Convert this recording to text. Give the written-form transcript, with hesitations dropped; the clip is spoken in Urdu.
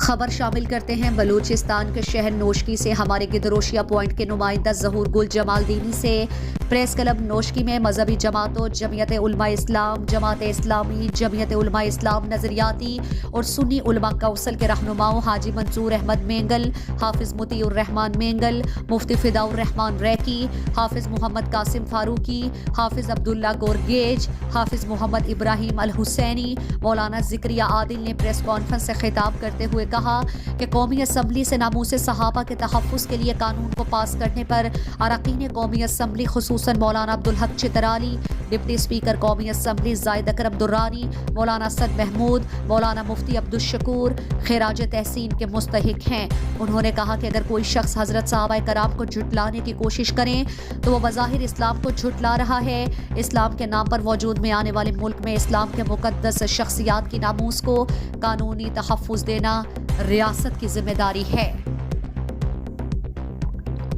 خبر شامل کرتے ہیں بلوچستان کے شہر نوشکی سے ہمارے گدروشیہ پوائنٹ کے نمائندہ ظہور گل جمال دینی سے پریس کلب نوشکی میں مذہبی جماعتوں جمعیت علماء اسلام، جماعت اسلامی، جمعیت علماء اسلام نظریاتی اور سنی علماء کونسل کے رہنماؤں حاجی منصور احمد مینگل، حافظ مطیع الرحمان مینگل، مفتی فداء الرحمان ریکی، حافظ محمد قاسم فاروقی، حافظ عبداللہ گورگیج، حافظ محمد ابراہیم الحسینی، مولانا ذکریہ عادل نے پریس کانفرنس سے خطاب کرتے ہوئے کہا کہ قومی اسمبلی سے ناموس صحابہ کے تحفظ کے لیے قانون کو پاس کرنے پر اراکین قومی اسمبلی خصوصاً مولانا عبدالحق چترالی، ڈپٹی اسپیکر قومی اسمبلی زاہد اکرم درانی، مولانا اسد محمود، مولانا مفتی عبدالشکور خراج تحسین کے مستحق ہیں۔ انہوں نے کہا کہ اگر کوئی شخص حضرت صحابہ کرام کو جھٹلانے کی کوشش کریں تو وہ بظاہر اسلام کو جھٹلا رہا ہے۔ اسلام کے نام پر وجود میں آنے والے ملک میں اسلام کے مقدس شخصیات کی ناموس کو قانونی تحفظ دینا ریاست کی ذمہ داری ہے۔